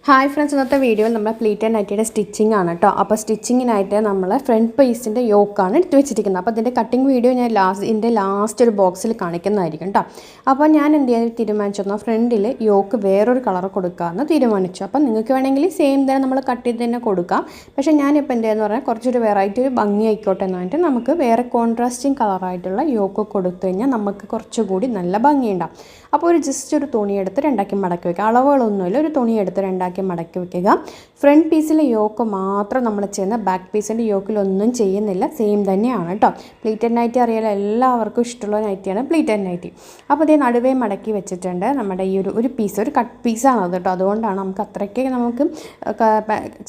Hi friends, ഇന്നത്തെ വീഡിയോയിൽ നമ്മൾ പ്ലീറ്റ് ആൻഡ് നൈറ്റിയുടെ സ്റ്റിച്ചിങ് ആണ് കേട്ടോ. അപ്പോൾ സ്റ്റിച്ചിങ്ങിനായിട്ട് നമ്മൾ ഫ്രണ്ട് പീസിൻ്റെ യോക്കാണ് എടുത്ത് വെച്ചിരിക്കുന്നത്. അപ്പോൾ അതിൻ്റെ കട്ടിങ് വീഡിയോ ഞാൻ ലാസ്റ്റ് ഒരു ബോക്സിൽ കാണിക്കുന്നതായിരിക്കും കേട്ടോ. അപ്പോൾ ഞാൻ എന്ത് ചെയ്യാൻ തീരുമാനിച്ചെന്നാൽ ഫ്രണ്ടിൽ യോക്ക് വേറൊരു കളർ കൊടുക്കാമെന്ന് തീരുമാനിച്ചു. അപ്പോൾ നിങ്ങൾക്ക് വേണമെങ്കിൽ സെയിം തന്നെ നമ്മൾ കട്ട് ചെയ്ത് തന്നെ കൊടുക്കാം. പക്ഷേ ഞാനിപ്പോൾ എന്ത് ചെയ്യുന്നത് പറഞ്ഞാൽ കുറച്ചൊരു വെറൈറ്റി ഒരു ഭംഗി ആയിക്കോട്ടെ എന്ന് പറഞ്ഞിട്ട് നമുക്ക് വേറെ കോൺട്രാസ്റ്റിംഗ് കളറായിട്ടുള്ള യോക്ക് കൊടുത്തു കഴിഞ്ഞാൽ നമുക്ക് കുറച്ചുകൂടി നല്ല ഭംഗിയുണ്ടാവും. അപ്പോൾ ജസ്റ്റ് ഒരു തുണിയെടുത്ത് രണ്ടാക്കി മടക്കി വയ്ക്കുക. അളവുകളൊന്നുമില്ല, ഒരു തുണിയെടുത്ത് രണ്ടാക്കി മടക്കി വയ്ക്കുക. ഫ്രണ്ട് പീസിലെ യോക്ക് മാത്രം നമ്മൾ ചെയ്യുന്ന, ബാക്ക് പീസിൻ്റെ യോക്കിലൊന്നും ചെയ്യുന്നില്ല. സെയിം തന്നെയാണ് കേട്ടോ. പ്ലീറ്റഡ് നൈറ്റി അറിയാലോ, എല്ലാവർക്കും ഇഷ്ടമുള്ള നൈറ്റിയാണ് പ്ലീറ്റഡ് നൈറ്റി. അപ്പോൾ അതേ നടുവേ മടക്കി വെച്ചിട്ടുണ്ട്. നമ്മുടെ ഈ ഒരു പീസ് ഒരു കട്ട് പീസാണ് അത് കേട്ടോ. അതുകൊണ്ടാണ് നമുക്ക് അത്രയ്ക്ക് നമുക്ക്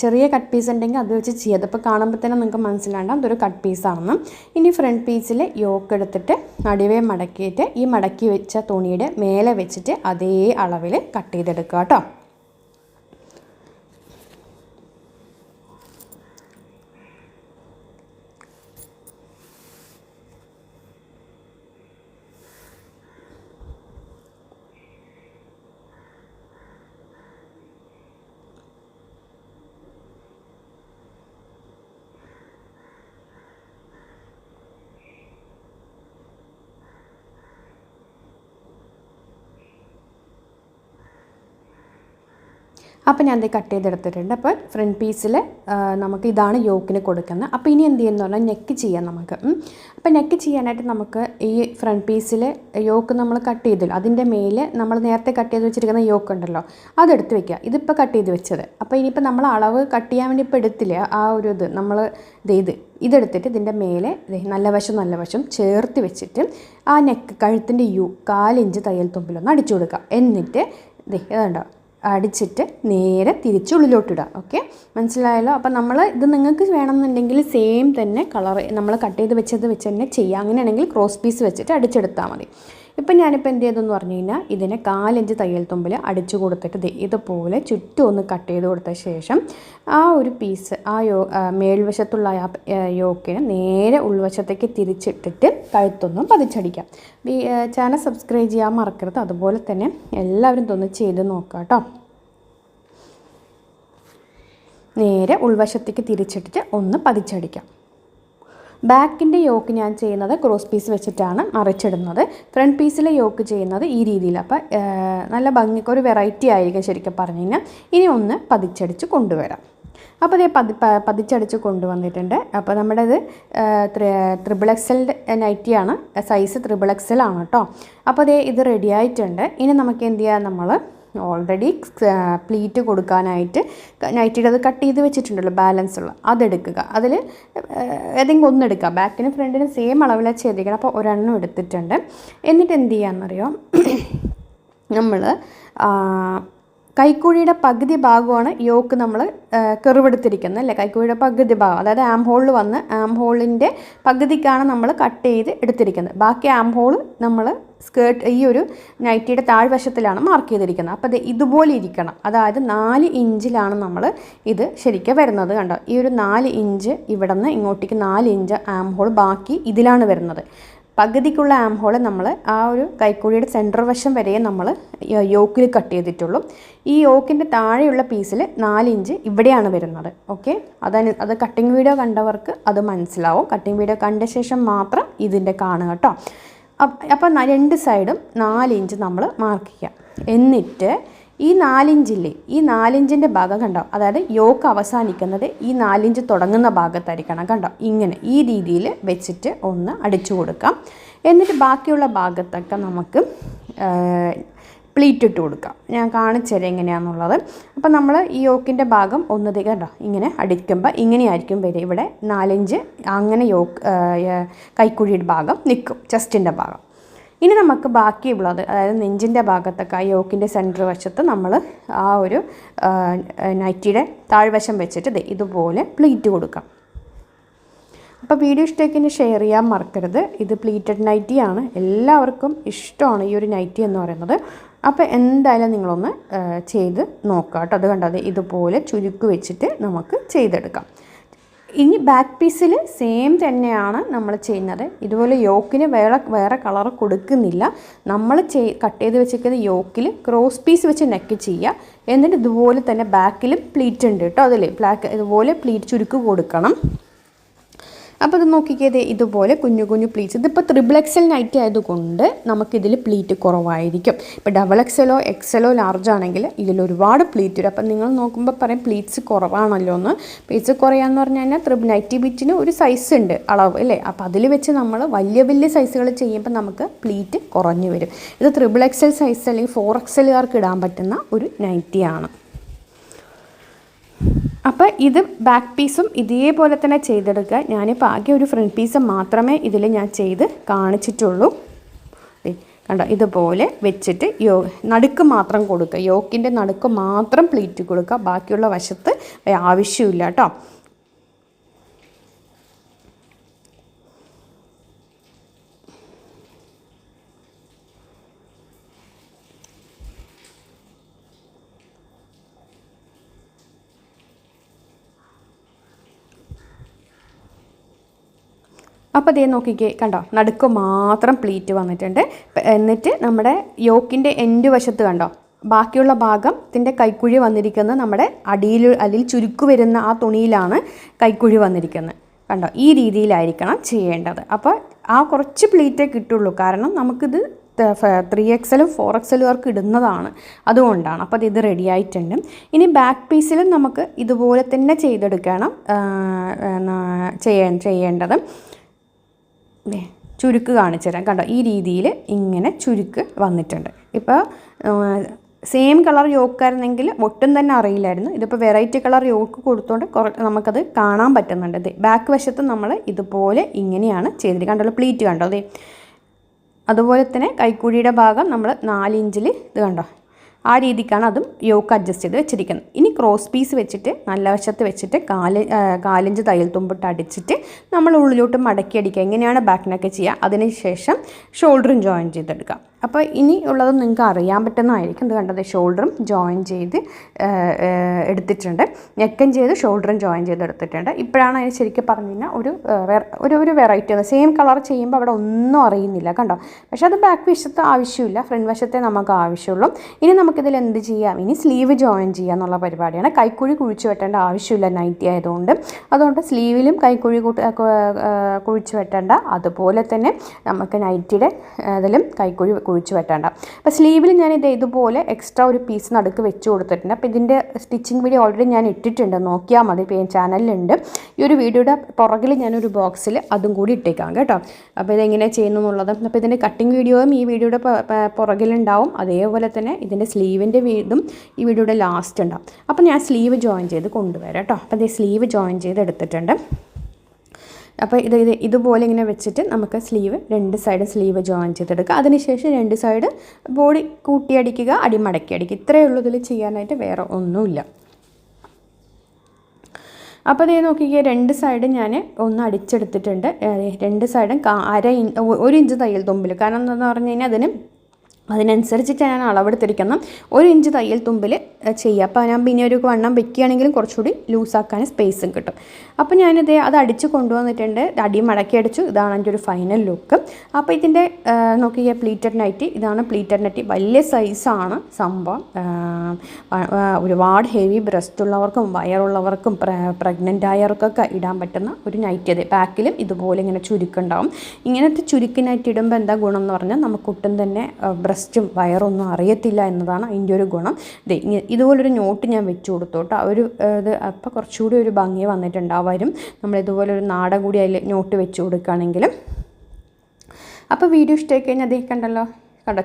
ചെറിയ കട്ട് പീസ് ഉണ്ടെങ്കിൽ അത് വെച്ച് ചെയ്യാം. അതിപ്പോൾ കാണുമ്പോൾ തന്നെ നിങ്ങൾക്ക് മനസ്സിലാണ്ടാം അതൊരു കട്ട് പീസാണെന്ന്. ഇനി ഫ്രണ്ട് പീസിൽ യോക്ക് എടുത്തിട്ട് നടുവേ മടക്കിയിട്ട് ഈ മടക്കി വെച്ച തുണിയുടെ മേലെ വെച്ചിട്ട് അതേ അളവിൽ കട്ട് ചെയ്തെടുക്കുക കേട്ടോ. അപ്പോൾ ഞാൻ അത് കട്ട് ചെയ്തെടുത്തിട്ടുണ്ട്. അപ്പോൾ ഫ്രണ്ട് പീസിൽ നമുക്ക് ഇതാണ് യോക്കിന് കൊടുക്കുന്നത്. അപ്പോൾ ഇനി എന്ത് ചെയ്യുന്ന പറഞ്ഞാൽ നെക്ക് ചെയ്യാം നമുക്ക്. അപ്പോൾ നെക്ക് ചെയ്യാനായിട്ട് നമുക്ക് ഈ ഫ്രണ്ട് പീസിൽ യോക്ക് നമ്മൾ കട്ട് ചെയ്തില്ല, അതിൻ്റെ മേലെ നമ്മൾ നേരത്തെ കട്ട് ചെയ്ത് വെച്ചിരിക്കുന്ന യോക്ക് ഉണ്ടല്ലോ, അതെടുത്ത് വെക്കുക. ഇതിപ്പോൾ കട്ട് ചെയ്ത് വെച്ചത്. അപ്പോൾ ഇനിയിപ്പോൾ നമ്മൾ അളവ് കട്ട് ചെയ്യാൻ വേണ്ടി ഇപ്പോൾ എടുത്തില്ല, ആ ഒരു ഇത് നമ്മൾ ഇതെടുത്തിട്ട് ഇതിൻ്റെ മേലെ നല്ല വശം ചേർത്ത് വെച്ചിട്ട് ആ നെക്ക് കഴുത്തിൻ്റെ 4 ഇഞ്ച് തയ്യൽ തുമ്പിലൊന്ന് അടിച്ചു കൊടുക്കുക. എന്നിട്ട് ഇതുണ്ടോ അടിച്ചിട്ട് നേരെ തിരിച്ച് ഉള്ളിലോട്ടിടുക. ഓക്കെ, മനസ്സിലായല്ലോ. അപ്പോൾ നമ്മൾ ഇത് നിങ്ങൾക്ക് വേണമെന്നുണ്ടെങ്കിൽ സെയിം തന്നെ കളർ നമ്മൾ കട്ട് ചെയ്ത് വെച്ചത് വെച്ച് തന്നെ ചെയ്യാം. അങ്ങനെയാണെങ്കിൽ ക്രോസ് പീസ് വെച്ചിട്ട് അടിച്ചെടുത്താൽ മതി. ഇപ്പം ഞാനിപ്പോൾ എന്ത് ചെയ്തെന്ന് പറഞ്ഞു കഴിഞ്ഞാൽ ഇതിനെ 4 ഇഞ്ച് തയ്യൽ തുമ്പിൽ അടിച്ചു കൊടുത്തിട്ട് ഇതുപോലെ ചുറ്റും ഒന്ന് കട്ട് ചെയ്ത് കൊടുത്ത ശേഷം ആ ഒരു പീസ് മേൽവശത്തുള്ള യോക്കിനെ നേരെ ഉൾവശത്തേക്ക് തിരിച്ചിട്ടിട്ട് കഴുത്തൊന്നും പതിച്ചടിക്കാം. ചാനൽ സബ്സ്ക്രൈബ് ചെയ്യാൻ മറക്കരുത്. അതുപോലെ തന്നെ എല്ലാവരും ഇതൊന്ന് ചെയ്ത് നോക്കാം കേട്ടോ. നേരെ ഉൾവശത്തേക്ക് തിരിച്ചിട്ടിട്ട് ഒന്ന് പതിച്ചടിക്കാം. ബാക്കിൻ്റെ യോക്ക് ഞാൻ ചെയ്യുന്നത് ക്രോസ് പീസ് വെച്ചിട്ടാണ് മറിച്ചിടുന്നത്. ഫ്രണ്ട് പീസിലെ യോക്ക് ചെയ്യുന്നത് ഈ രീതിയിൽ. അപ്പോൾ നല്ല ഭംഗിക്ക് ഒരു വെറൈറ്റി ആയിരിക്കും ശരിക്കും പറഞ്ഞു കഴിഞ്ഞാൽ. ഇനി ഒന്ന് പതിച്ചടിച്ച് കൊണ്ടുവരാം. അപ്പോൾ ഇത് പതിച്ചടിച്ച് കൊണ്ടുവന്നിട്ടുണ്ട്. അപ്പോൾ നമ്മുടെ ഇത് XXL നൈറ്റിയാണ്, സൈസ് XXL ആണ് കേട്ടോ. അപ്പോൾ ഇത് റെഡി ആയിട്ടുണ്ട്. ഇനി നമുക്ക് എന്ത് ചെയ്യാം, നമ്മൾ ഓൾറെഡി പ്ലീറ്റ് കൊടുക്കാനായിട്ട് നൈറ്റിയുടെ അത് കട്ട് ചെയ്ത് വെച്ചിട്ടുണ്ടല്ലോ ബാലൻസ് ഉള്ള, അതെടുക്കുക. അതിൽ ഏതെങ്കിലും ഒന്നെടുക്കുക. ബാക്കിനും ഫ്രണ്ടിനും സെയിം അളവിലാണ് ചെയ്തിരിക്കണം. അപ്പോൾ ഒരെണ്ണം എടുത്തിട്ടുണ്ട്. എന്നിട്ട് എന്ത് ചെയ്യാമെന്നറിയോ, നമ്മൾ കൈക്കുഴിയുടെ പകുതി ഭാഗമാണ് യോക്ക് നമ്മൾ കെറിവെടുത്തിരിക്കുന്നത് അല്ലേ. കൈക്കുഴിയുടെ പകുതി ഭാഗം, അതായത് ആം ഹോളിൽ വന്ന് ആം ഹോളിൻ്റെ പകുതിക്കാണ് നമ്മൾ കട്ട് ചെയ്ത് എടുത്തിരിക്കുന്നത്. ബാക്കി ആം ഹോൾ നമ്മൾ സ്കേർട്ട് ഈ ഒരു നൈറ്റിയുടെ താഴ്വശത്തിലാണ് മാർക്ക് ചെയ്തിരിക്കുന്നത്. അപ്പോൾ ഇതുപോലെ ഇരിക്കണം. അതായത് 4 ഇഞ്ചിലാണ് നമ്മൾ ഇത് ശരിക്കും വരുന്നത്. കണ്ടോ, ഈ ഒരു 4 ഇഞ്ച് ഇവിടെ നിന്ന് ഇങ്ങോട്ടേക്ക് 4 ഇഞ്ച് ആം ഹോൾ ബാക്കി ഇതിലാണ് വരുന്നത്. പകുതിക്കുള്ള ആം ഹോള് നമ്മൾ ആ ഒരു കൈക്കുഴിയുടെ സെൻറ്റർ വശം വരെ നമ്മൾ യോക്കിൽ കട്ട് ചെയ്തിട്ടുള്ളൂ. ഈ യോക്കിൻ്റെ താഴെയുള്ള പീസിൽ 4 ഇഞ്ച് ഇവിടെയാണ് വരുന്നത്. ഓക്കെ, അത് കട്ടിങ് വീഡിയോ കണ്ടവർക്ക് അത് മനസ്സിലാവും. കട്ടിങ് വീഡിയോ കണ്ട ശേഷം മാത്രം ഇതിൻ്റെ കാണുക കേട്ടോ. അപ്പോൾ 2 സൈഡും 4 ഇഞ്ച് നമ്മൾ മാർക്ക് ചെയ്യാം. എന്നിട്ട് ഈ 4 ഇഞ്ചില്ലേ, ഈ 4 ഇഞ്ചിൻ്റെ ഭാഗം കണ്ടോ, അതായത് യോക്ക് അവസാനിക്കുന്നത് ഈ 4 ഇഞ്ച് തുടങ്ങുന്ന ഭാഗത്തായിരിക്കണം. കണ്ടോ, ഇങ്ങനെ ഈ രീതിയിൽ വെച്ചിട്ട് ഒന്ന് അടിച്ചു കൊടുക്കാം. എന്നിട്ട് ബാക്കിയുള്ള ഭാഗത്തൊക്കെ നമുക്ക് പ്ലീറ്റ് ഇട്ട് കൊടുക്കാം. ഞാൻ കാണിച്ചുതരാം എങ്ങനെയാണെന്നുള്ളത്. അപ്പോൾ നമ്മൾ ഈ യോക്കിൻ്റെ ഭാഗം ഒന്ന് കണ്ടോ ഇങ്ങനെ അടിക്കുമ്പോൾ ഇങ്ങനെയായിരിക്കും വരിക. ഇവിടെ 4 ഇഞ്ച് അങ്ങനെ കൈക്കുഴിയുടെ ഭാഗം നിൽക്കും, ചെസ്റ്റിൻ്റെ ഭാഗം. ഇനി നമുക്ക് ബാക്കിയുള്ളത്, അതായത് നെഞ്ചിൻ്റെ ഭാഗത്തൊക്കെ യോക്കിൻ്റെ സെൻറ്റർ വശത്ത് നമ്മൾ ആ ഒരു നൈറ്റിയുടെ താഴ്വശം വെച്ചിട്ട് ഇതുപോലെ പ്ലീറ്റ് കൊടുക്കാം. അപ്പോൾ വീഡിയോ ഇഷ്ടമാക്കി ഷെയർ ചെയ്യാൻ മറക്കരുത്. ഇത് പ്ലീറ്റഡ് നൈറ്റിയാണ്, എല്ലാവർക്കും ഇഷ്ടമാണ് ഈ ഒരു നൈറ്റി എന്ന് പറയുന്നത്. അപ്പോൾ എന്തായാലും നിങ്ങളൊന്ന് ചെയ്ത് നോക്കുക കേട്ടോ. അത് കണ്ടത് ഇതുപോലെ ചുരുക്ക് വെച്ചിട്ട് നമുക്ക് ചെയ്തെടുക്കാം. ഇനി ബാക്ക് പീസിൽ സെയിം തന്നെയാണ് നമ്മൾ ചെയ്യുന്നത്. ഇതുപോലെ യോക്കിന് വേറെ കളർ കൊടുക്കുന്നില്ല. നമ്മൾ കട്ട് ചെയ്ത് വെച്ചിരിക്കുന്ന യോക്കിൽ ക്രോസ് പീസ് വെച്ച് നെക്ക് ചെയ്യുക. എന്നിട്ട് ഇതുപോലെ തന്നെ ബാക്കിലും പ്ലീറ്റ് ഉണ്ട് കേട്ടോ. അതിൽ ഇതുപോലെ പ്ലീറ്റ് ചുരുക്ക് കൊടുക്കണം. അപ്പോൾ ഇത് നോക്കിക്കേ, ഇതുപോലെ കുഞ്ഞു കുഞ്ഞു പ്ലീറ്റ്സ്. ഇതിപ്പോൾ XXL നൈറ്റി ആയതുകൊണ്ട് നമുക്കിതിൽ പ്ലീറ്റ് കുറവായിരിക്കും. ഇപ്പോൾ XXL XL ലാർജ് ആണെങ്കിൽ ഇതിൽ ഒരുപാട് പ്ലീറ്റ് വരും. അപ്പം നിങ്ങൾ നോക്കുമ്പോൾ പറയും പ്ലീറ്റ്സ് കുറവാണല്ലോ എന്ന്. പ്ലീറ്റ്സ് കുറയാന്ന് പറഞ്ഞു കഴിഞ്ഞാൽ നൈറ്റി ബിറ്റിന് ഒരു സൈസ് ഉണ്ട് അളവ് അല്ലേ. അപ്പോൾ അതിൽ വെച്ച് നമ്മൾ വലിയ സൈസുകൾ ചെയ്യുമ്പോൾ നമുക്ക് പ്ലീറ്റ് കുറഞ്ഞു വരും. ഇത് XXL സൈസ് അല്ലെങ്കിൽ 4XLകാർക്ക് ഇടാൻ പറ്റുന്ന ഒരു നൈറ്റിയാണ്. അപ്പോൾ ഇത് ബാക്ക് പീസും ഇതേപോലെ തന്നെ ചെയ്തെടുക്കുക. ഞാനിപ്പോൾ ആകെ ഒരു ഫ്രണ്ട് പീസ് മാത്രമേ ഇതിൽ ഞാൻ ചെയ്ത് കാണിച്ചിട്ടുള്ളൂ. കണ്ടോ, ഇതുപോലെ വെച്ചിട്ട് നടുക്ക് മാത്രം കൊടുക്കുക. യോക്കിൻ്റെ നടുക്ക് മാത്രം പ്ലീറ്റ് കൊടുക്കുക. ബാക്കിയുള്ള വശത്ത് ആവശ്യമില്ല കേട്ടോ. അപ്പോൾ അതേ നോക്കിക്കേ, കണ്ടോ, നടുക്ക് മാത്രം പ്ലീറ്റ് വന്നിട്ടുണ്ട്. എന്നിട്ട് നമ്മുടെ യോക്കിൻ്റെ എൻഡ് വശത്ത് കണ്ടോ, ബാക്കിയുള്ള ഭാഗത്തിൻ്റെ കൈക്കുഴി വന്നിരിക്കുന്നത് നമ്മുടെ അതിൽ ചുരുക്ക് വരുന്ന ആ തുണിയിലാണ് കൈക്കുഴി വന്നിരിക്കുന്നത്. കണ്ടോ, ഈ രീതിയിലായിരിക്കണം ചെയ്യേണ്ടത്. അപ്പോൾ ആ കുറച്ച് പ്ലീറ്റേ കിട്ടുള്ളൂ. കാരണം നമുക്കിത് 3XL 4XLകാർക്ക് ഇടുന്നതാണ്, അതുകൊണ്ടാണ്. അപ്പോൾ ഇത് റെഡി ആയിട്ടുണ്ട്. ഇനി ബാക്ക് പീസിലും നമുക്ക് ഇതുപോലെ തന്നെ ചെയ്തെടുക്കണം ചെയ്യേണ്ടത്. ചുരുക്ക് കാണിച്ചു തരാം. കണ്ടോ, ഈ രീതിയിൽ ഇങ്ങനെ ചുരുക്ക് വന്നിട്ടുണ്ട്. ഇപ്പോൾ സെയിം കളർ യോക്കായിരുന്നെങ്കിൽ ഒട്ടും തന്നെ അറിയില്ലായിരുന്നു. ഇതിപ്പോൾ വെറൈറ്റി കളർ യോക്ക് കൊടുത്തുകൊണ്ട് നമുക്കത് കാണാൻ പറ്റുന്നുണ്ട്. ബാക്ക് വശത്ത് നമ്മൾ ഇതുപോലെ ഇങ്ങനെയാണ് ചെയ്തിരിക്കുന്നത്. കണ്ടല്ലോ, പ്ലീറ്റ് കണ്ടോ, അതെ. അതുപോലെ തന്നെ കൈക്കുഴിയുടെ ഭാഗം നമ്മൾ 4 ഇഞ്ചിൽ ഇത് കണ്ടോ, ആ രീതിക്കാണ് അതും യോക്ക് അഡ്ജസ്റ്റ് ചെയ്ത് വെച്ചിരിക്കുന്നത്. ഇനി ക്രോസ് പീസ് വെച്ചിട്ട് നല്ല വശത്ത് വെച്ചിട്ട് 4 തയ്യൽ തുമ്പിട്ട് അടിച്ചിട്ട് നമ്മൾ ഉള്ളിലോട്ട് മടക്കി അടിക്കുക. എങ്ങനെയാണ് ബാക്ക് നെക്ക് ചെയ്യുക. അതിനുശേഷം ഷോൾഡറും ജോയിൻ ചെയ്തെടുക്കുക. അപ്പോൾ ഇനി ഉള്ളത് നിങ്ങൾക്ക് അറിയാൻ പറ്റുന്നതായിരിക്കും. ഇത് കണ്ടത് ഷോൾഡറും ജോയിൻ ചെയ്ത് എടുത്തിട്ടുണ്ട്. നെക്കും ചെയ്ത് ഷോൾഡറും ജോയിൻ ചെയ്ത് എടുത്തിട്ടുണ്ട്. ഇപ്പോഴാണ് അതിന് ശരിക്കും പറഞ്ഞു കഴിഞ്ഞാൽ ഒരു വെറൈറ്റി. സെയിം കളർ ചെയ്യുമ്പോൾ അവിടെ ഒന്നും അറിയുന്നില്ല, കണ്ടോ. പക്ഷേ അത് ബാക്ക് വശത്ത് ആവശ്യമില്ല, ഫ്രണ്ട് വശത്തെ നമുക്ക് ആവശ്യമുള്ളൂ. ഇനി നമുക്കിതിൽ എന്ത് ചെയ്യാം, ഇനി സ്ലീവ് ജോയിൻ ചെയ്യുക എന്നുള്ള പരിപാടിയാണ്. കൈക്കുഴി കുഴിച്ച് വെട്ടേണ്ട ആവശ്യമില്ല നൈറ്റി അതുകൊണ്ട് സ്ലീവിലും കൈക്കുഴി കുഴിച്ച് വെട്ടേണ്ട. അതുപോലെ തന്നെ നമുക്ക് നൈറ്റിയുടെ ഇതിലും കൈക്കുഴി കുഴിച്ച് വെട്ടേണ്ട. അപ്പോൾ സ്ലീവിൽ ഞാനിത് ഇതുപോലെ എക്സ്ട്രാ ഒരു പീസ് നടുക്ക് വെച്ച് കൊടുത്തിട്ടുണ്ട്. അപ്പോൾ ഇതിൻ്റെ സ്റ്റിച്ചിങ് വീഡിയോ ഓൾറെഡി ഞാൻ ഇട്ടിട്ടുണ്ട്, നോക്കിയാൽ മതി, ചാനലിലുണ്ട്. ഈ ഒരു വീഡിയോയുടെ പുറകിൽ ഞാനൊരു ബോക്സിൽ അതും കൂടി ഇട്ടേക്കാം കേട്ടോ. അപ്പോൾ ഇതെങ്ങനെ ചെയ്യുന്നു എന്നുള്ളത്. അപ്പോൾ ഇതിൻ്റെ കട്ടിങ് വീഡിയോയും ഈ വീഡിയോയുടെ പുറകിലുണ്ടാവും. അതേപോലെ തന്നെ ഇതിൻ്റെ സ്ലീവിൻ്റെ ഇതും ഈ വീഡിയോയുടെ ലാസ്റ്റ് ഉണ്ടാവും. അപ്പോൾ ഞാൻ സ്ലീവ് ജോയിൻ ചെയ്ത് കൊണ്ടുവരാം കേട്ടോ. അപ്പോൾ ഇത് സ്ലീവ് ജോയിൻ ചെയ്ത് എടുത്തിട്ടുണ്ട്. അപ്പോൾ ഇതുപോലെ ഇങ്ങനെ വെച്ചിട്ട് നമുക്ക് സ്ലീവ് 2 സൈഡും സ്ലീവ് ജോയിൻ ചെയ്തെടുക്കുക. അതിനുശേഷം 2 സൈഡ് ബോഡി കൂട്ടിയടിക്കുക, അടിമടക്കി അടിക്കുക. ഇത്രയേ ഉള്ളൂ ഇതിൽ ചെയ്യാനായിട്ട്, വേറെ ഒന്നുമില്ല. അപ്പോൾ ഇതേ നോക്കിക്കുക, 2 സൈഡും ഞാൻ ഒന്ന് അടിച്ചെടുത്തിട്ടുണ്ട്. 2 സൈഡും 1 ഇഞ്ച് തയ്യൽ തുമ്പിൽ. കാരണം എന്താണെന്ന് പറഞ്ഞു കഴിഞ്ഞാൽ അതിനനുസരിച്ചിട്ട് ഞാൻ അളവെടുത്തിരിക്കണം. 1 ഇഞ്ച് തയ്യൽ തുമ്പിൽ ചെയ്യുക. അപ്പോൾ ഞാൻ പിന്നെ ഒരു വണ്ണം വെക്കുകയാണെങ്കിലും കുറച്ചുകൂടി ലൂസാക്കാൻ സ്പേസും കിട്ടും. അപ്പോൾ അത് അടിച്ച് കൊണ്ടുവന്നിട്ടുണ്ട്. അടി മടക്കി അടിച്ചു. ഇതാണ് എൻ്റെ ഒരു ഫൈനൽ ലുക്ക്. അപ്പോൾ ഇതിൻ്റെ നോക്കിയാൽ പ്ലീറ്റഡ് നൈറ്റി, ഇതാണ് പ്ലീറ്റഡ് നൈറ്റി. വലിയ സൈസാണ് സംഭവം. ഒരുപാട് ഹെവി ബ്രസ്റ്റ് ഉള്ളവർക്കും വയറുള്ളവർക്കും പ്രഗ്നൻ്റ് ആയവർക്കൊക്കെ ഇടാൻ പറ്റുന്ന ഒരു നൈറ്റി. അതെ, ബാക്കിലും ഇതുപോലെ ഇങ്ങനെ ചുരുക്കുണ്ടാവും. ഇങ്ങനത്തെ ചുരുക്കി നൈറ്റി ഇടുമ്പോൾ എന്താ ഗുണം എന്ന് പറഞ്ഞാൽ നമുക്കൊട്ടും തന്നെ ബ്രസ്റ്റും വയറൊന്നും അറിയത്തില്ല എന്നതാണ് അതിൻ്റെ ഒരു ഗുണം. ഇതുപോലൊരു നോട്ട് ഞാൻ വെച്ച് കൊടുത്തു കേട്ടോ. അപ്പോൾ കുറച്ചുകൂടി ഒരു ഭംഗി വന്നിട്ടുണ്ടാവും. നമ്മളിതുപോലൊരു നാടൻ കൂടി അതിൽ നോട്ട് വെച്ച് കൊടുക്കുകയാണെങ്കിലും. അപ്പോൾ വീഡിയോ ഇഷ്ടമായി കഴിഞ്ഞാൽ കണ്ടല്ലോ,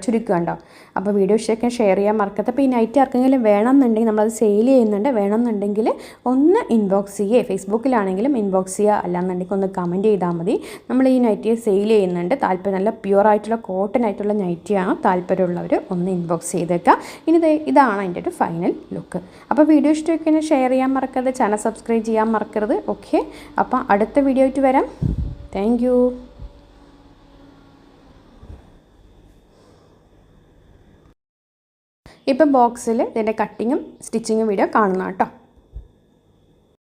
ചുരുക്ക് കണ്ടോ. അപ്പോൾ വീഡിയോ ഇഷ്ടമൊക്കെ ഷെയർ ചെയ്യാൻ മറക്കരുത്. അപ്പോൾ ഈ നൈറ്റി ആർക്കെങ്കിലും വേണമെന്നുണ്ടെങ്കിൽ, നമ്മളത് സെയിൽ ചെയ്യുന്നുണ്ട്, വേണമെന്നുണ്ടെങ്കിൽ ഒന്ന് ഇൻബോക്സ് ചെയ്യുക. ഫേസ്ബുക്കിലാണെങ്കിലും ഇൻബോക്സ് ചെയ്യുക, അല്ലാന്നുണ്ടെങ്കിൽ ഒന്ന് കമൻറ്റ് ചെയ്താൽ മതി. നമ്മൾ ഈ നൈറ്റി സെയിൽ ചെയ്യുന്നുണ്ട്. നല്ല പ്യുവറായിട്ടുള്ള കോട്ടൺ ആയിട്ടുള്ള നൈറ്റിയാണ്. താല്പര്യമുള്ളവർ ഒന്ന് ഇൻബോക്സ് ചെയ്തേക്കുക. ഇനി ഇതാണ് അതിൻ്റെ ഒരു ഫൈനൽ ലുക്ക്. അപ്പോൾ വീഡിയോ ഇഷ്ടമൊക്കെ ഷെയർ ചെയ്യാൻ മറക്കരുത്, ചാനൽ സബ്സ്ക്രൈബ് ചെയ്യാൻ മറക്കരുത്. ഓക്കെ, അപ്പോൾ അടുത്ത വീഡിയോ ആയിട്ട് വരാം. Thank you. ഇപ്പോൾ ബോക്സിൽ ഇതിൻ്റെ കട്ടിങ്ങും സ്റ്റിച്ചിങ്ങും വീഡിയോ കാണുന്ന കേട്ടോ.